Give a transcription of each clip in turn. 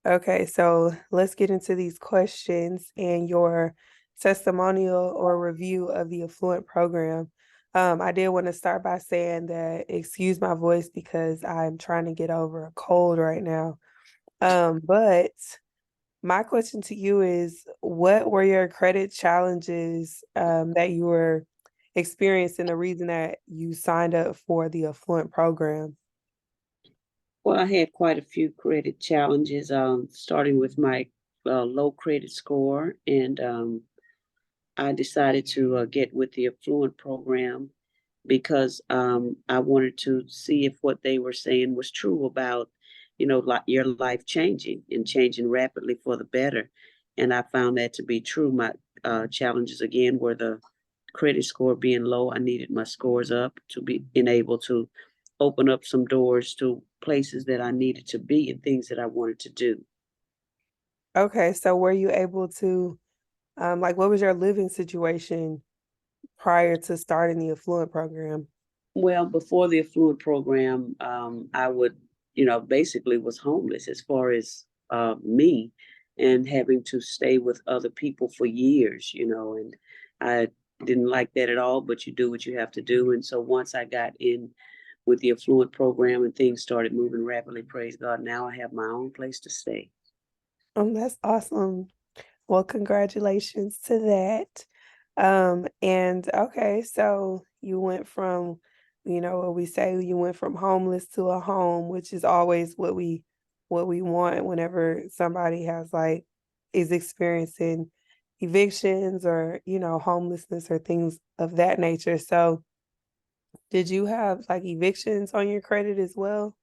Okay, so let's get into these questions and your testimonial or review of the Affluent program. I did want to start by saying that excuse my voice because I'm trying to get over a cold right now. But my question to you is, what were your credit challenges that you were experiencing, the reason that you signed up for the Affluent program? Well, I had quite a few credit challenges, starting with my low credit score, and I decided to get with the Affluent program because I wanted to see if what they were saying was true about, like your life changing and changing rapidly for the better. And I found that to be true. My challenges again were the credit score being low. I needed my scores up to be able to open up some doors to places that I needed to be and things that I wanted to do. Okay, so were you able to, like, what was your living situation prior to starting the Affluent program? Well, before the Affluent program, I would, basically was homeless as far as me and having to stay with other people for years, and I didn't like that at all, but you do what you have to do. And so once I got in with the Affluent program and things started moving rapidly, praise God, now I have my own place to stay. That's awesome. Well, congratulations to that. And okay, so you went from, what we say, you went from homeless to a home, which is always what we want whenever somebody has like is experiencing evictions or, homelessness or things of that nature. So did you have like evictions on your credit as well?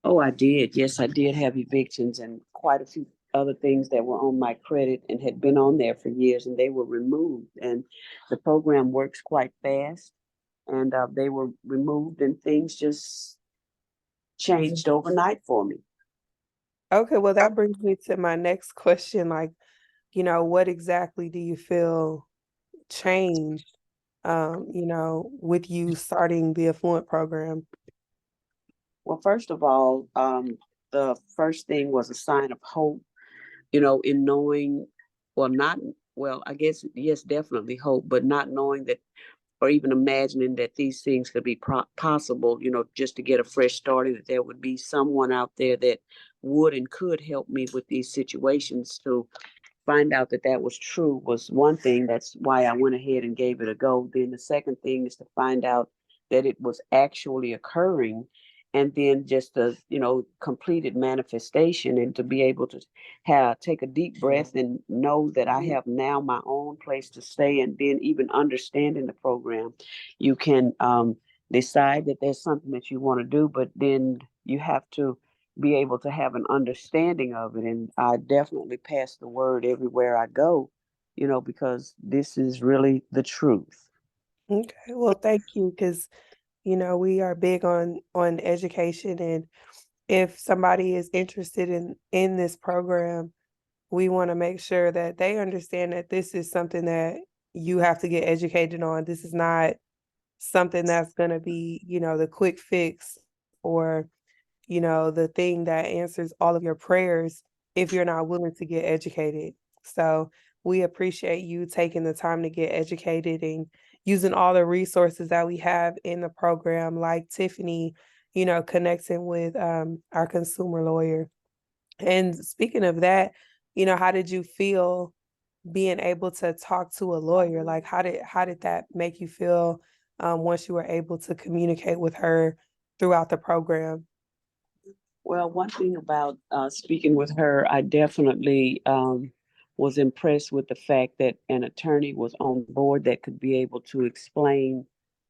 Oh, I did. Yes, I did have evictions and quite a few other things that were on my credit and had been on there for years, and they were removed. And the program works quite fast, and they were removed, and things just changed overnight for me. Okay, well, that brings me to my next question. Like, what exactly do you feel changed, with you starting the Affluent program? Well, first of all, the first thing was a sign of hope, in knowing, well, not, well, I guess, yes, definitely hope, but not knowing that or even imagining that these things could be possible, just to get a fresh start, and that there would be someone out there that would and could help me with these situations. To find out that that was true was one thing. That's why I went ahead and gave it a go. Then the second thing is to find out that it was actually occurring, and then just the completed manifestation, and to be able to have take a deep breath and know that I have now my own place to stay. And then even understanding the program, you can decide that there's something that you want to do, but then you have to be able to have an understanding of it. And I definitely pass the word everywhere I go, because this is really the truth. Okay, well, thank you, because we are big on education, and if somebody is interested in this program, we want to make sure that they understand that this is something that you have to get educated on. This is not something that's going to be, the quick fix or, the thing that answers all of your prayers if you're not willing to get educated. So we appreciate you taking the time to get educated and using all the resources that we have in the program, like Tiffany, connecting with our consumer lawyer. And speaking of that, how did you feel being able to talk to a lawyer? Like, how did that make you feel once you were able to communicate with her throughout the program? Well, one thing about speaking with her, I definitely was impressed with the fact that an attorney was on board that could be able to explain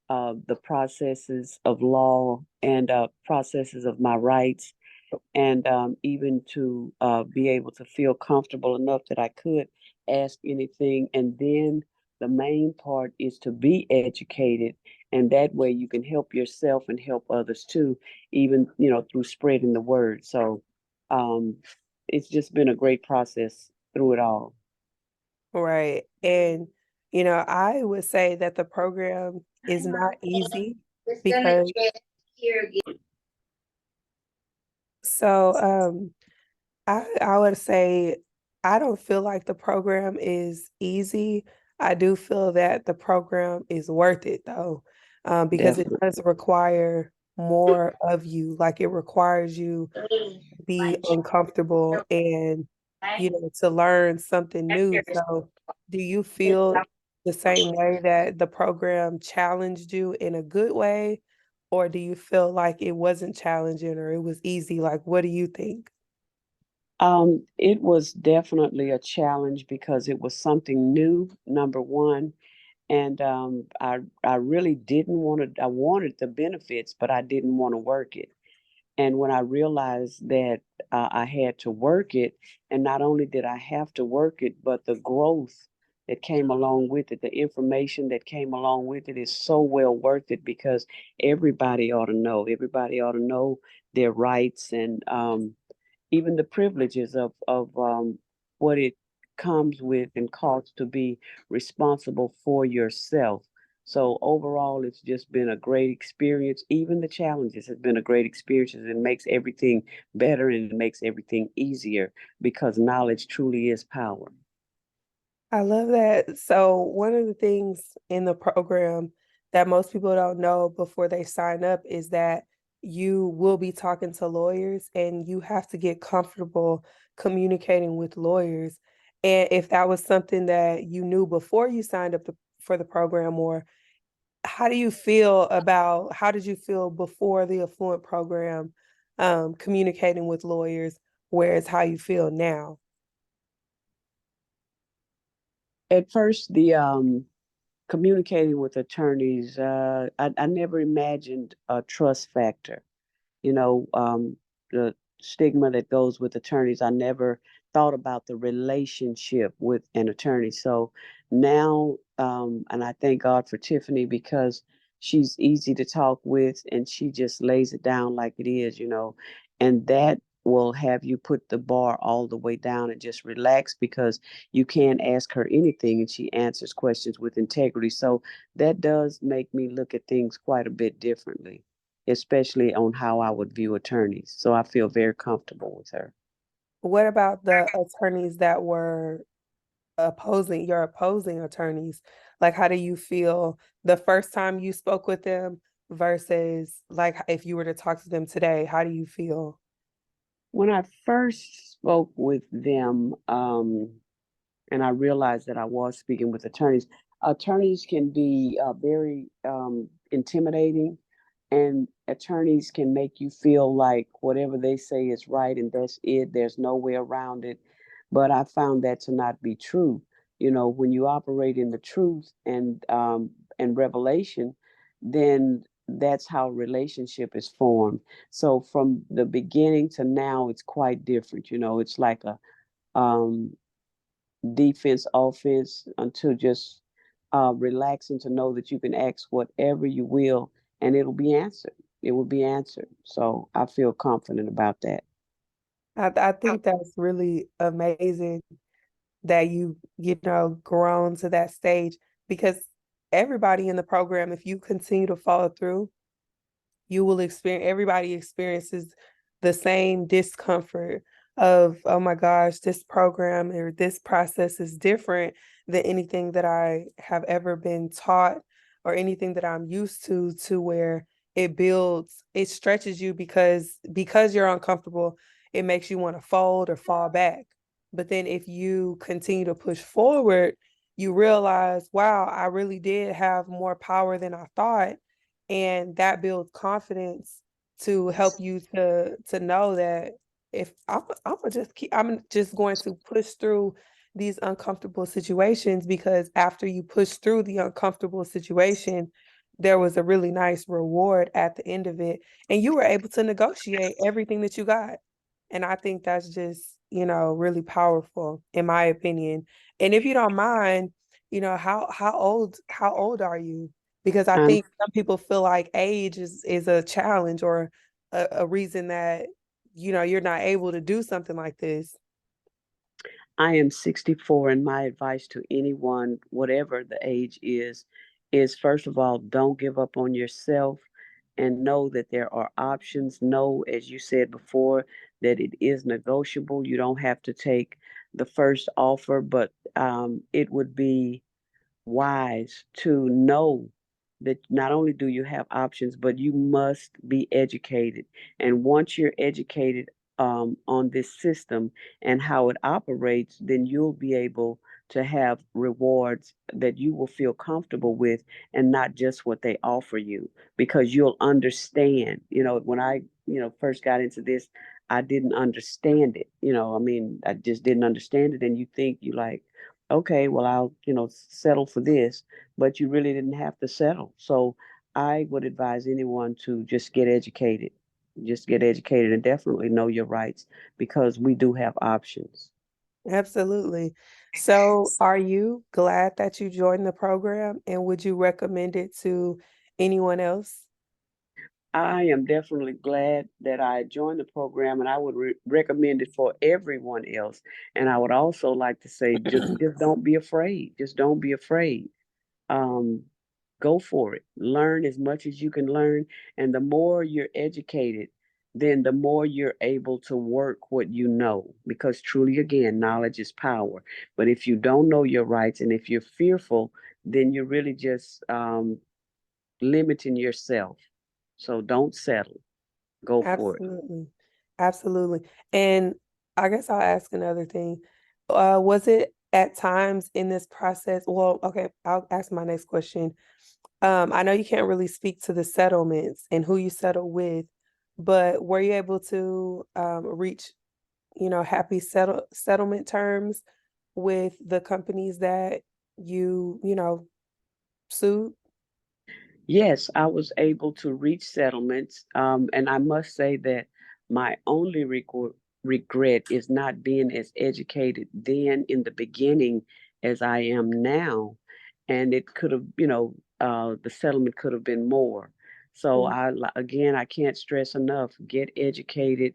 the processes of law and processes of my rights, and even to be able to feel comfortable enough that I could ask anything. And then the main part is to be educated, and that way you can help yourself and help others too, even through spreading the word. So um, it's just been a great process through it all. Right. And, I would say that the program is not easy because so I would say I don't feel like the program is easy. I do feel that the program is worth it though, because it Definitely. does require more of you. Like it requires you to be uncomfortable and, to learn something new. So, do you feel the same way that the program challenged you in a good way, or do you feel like it wasn't challenging or it was easy? Like, what do you think? It was definitely a challenge because it was something new, number one. And I really didn't want to, I wanted the benefits, but I didn't want to work it. And when I realized that I had to work it, and not only did I have to work it, but the growth that came along with it, the information that came along with it is so well worth it because everybody ought to know. Everybody ought to know their rights and even the privileges of what it comes with and costs to be responsible for yourself. So overall, it's just been a great experience. Even the challenges has been a great experience. It makes everything better and it makes everything easier because knowledge truly is power. I love that. So, one of the things in the program that most people don't know before they sign up is that you will be talking to lawyers and you have to get comfortable communicating with lawyers. And if that was something that you knew before you signed up for the program, or how did you feel before the Affluent program, communicating with lawyers, whereas how you feel now? At first, the communicating with attorneys, I never imagined a trust factor. you know, um, the stigma that goes with attorneys. I never thought about the relationship with an attorney. So now, and I thank God for Tiffany because she's easy to talk with and she just lays it down like it is, and that will have you put the bar all the way down and just relax because you can't ask her anything and she answers questions with integrity. So that does make me look at things quite a bit differently, especially on how I would view attorneys. So I feel very comfortable with her. What about the attorneys that were your opposing attorneys? Like, how do you feel the first time you spoke with them versus like if you were to talk to them today, how do you feel? When I first spoke with them, and I realized that I was speaking with attorneys. Attorneys can be very intimidating, and attorneys can make you feel like whatever they say is right and that's it. There's no way around it. But I found that to not be true. When you operate in the truth and revelation, then that's how relationship is formed. So from the beginning to now, it's quite different. It's like a um, defense, offense, until just relaxing to know that you can ask whatever you will and it'll be answered. It will be answered. So I feel confident about that. I think that's really amazing that grown to that stage because everybody in the program, if you continue to follow through, you will experience everybody experiences the same discomfort of, oh my gosh, this program or this process is different than anything that I have ever been taught or anything that I'm used to where it stretches you because you're uncomfortable, it makes you want to fold or fall back. But then if you continue to push forward, you realize, wow, I really did have more power than I thought, and that builds confidence to help you to know that if I'm just going to push through these uncomfortable situations, because after you push through the uncomfortable situation, there was a really nice reward at the end of it, and you were able to negotiate everything that you got. And I think that's just, really powerful in my opinion. And if you don't mind, how old are you? Because I I'm think some people feel like age is a challenge or a reason that you're not able to do something like this. I am 64 and my advice to anyone, whatever the age is first of all, don't give up on yourself and know that there are options. Know, as you said before, that it is negotiable. You don't have to take the first offer, but it would be wise to know that not only do you have options, but you must be educated. And once you're educated on this system and how it operates, then you'll be able to have rewards that you will feel comfortable with, and not just what they offer you, because you'll understand. When I first got into this, I didn't understand it. I mean, I just didn't understand it. And you think, you like, okay, well, I'll, settle for this, but you really didn't have to settle. So I would advise anyone to just get educated. Just get educated and definitely know your rights, because we do have options. Absolutely. So, are you glad that you joined the program, and would you recommend it to anyone else? I am definitely glad that I joined the program, and I would recommend it for everyone else. And I would also like to say, just don't be afraid. Just don't be afraid. Um, Go for it. Learn as much as you can learn. And the more you're educated, then the more you're able to work what you know. Because truly, again, knowledge is power. But if you don't know your rights, and if you're fearful, then you're really just limiting yourself. So don't settle. Go for it. Absolutely. Absolutely. And I guess I'll ask another thing. Was it at times in this process? Well, okay, I'll ask my next question. I know you can't really speak to the settlements and who you settle with, but were you able to reach, happy settlement terms with the companies that you sued? Yes, I was able to reach settlements. And I must say that my only regret is not being as educated then in the beginning as I am now. And it could have, the settlement could have been more. So again, I can't stress enough, get educated,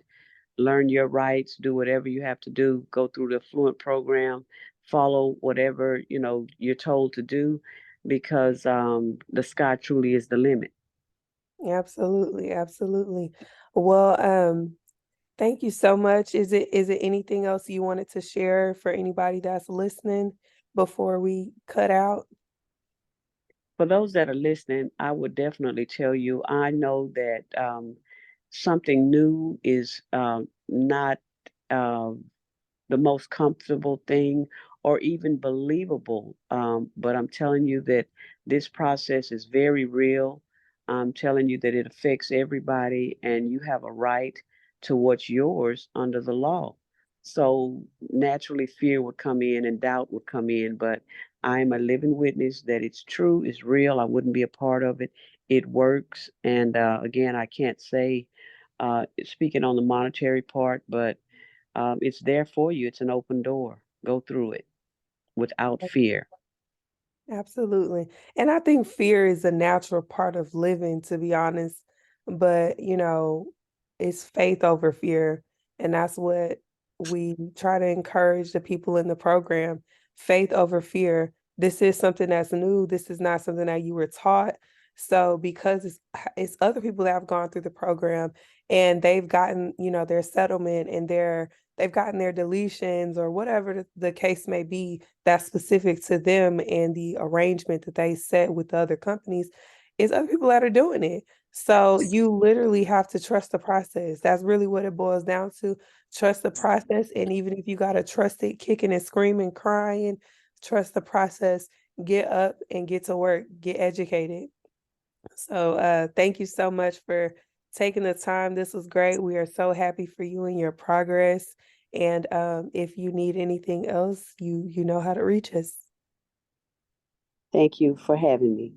learn your rights, do whatever you have to do, go through the Affluent program, follow whatever you're told to do, because the sky truly is the limit. Absolutely, absolutely. Well, thank you so much. Is it anything else you wanted to share for anybody that's listening before we cut out? For those that are listening, I would definitely tell you, I know that something new is not. Uh, the most comfortable thing or even believable. But I'm telling you that this process is very real. I'm telling you that it affects everybody, and you have a right to what's yours under the law. So naturally, fear would come in and doubt would come in, but I'm a living witness that it's true, it's real. I wouldn't be a part of it. It works. And again, I can't say, speaking on the monetary part, but it's there for you. It's an open door. Go through it without fear. Absolutely. And I think fear is a natural part of living, to be honest. But, it's faith over fear. And that's what we try to encourage the people in the program, faith over fear. This is something that's new. This is not something that you were taught. So because it's other people that have gone through the program and they've gotten, their settlement and they've gotten their deletions or whatever the case may be, that's specific to them and the arrangement that they set with the other companies, is other people that are doing it. So you literally have to trust the process. That's really what it boils down to. Trust the process. And even if you got to trust it, kicking and screaming, crying, trust the process, get up and get to work, get educated. So thank you so much for taking the time. This was great. We are so happy for you and your progress. And if you need anything else, you know how to reach us. Thank you for having me.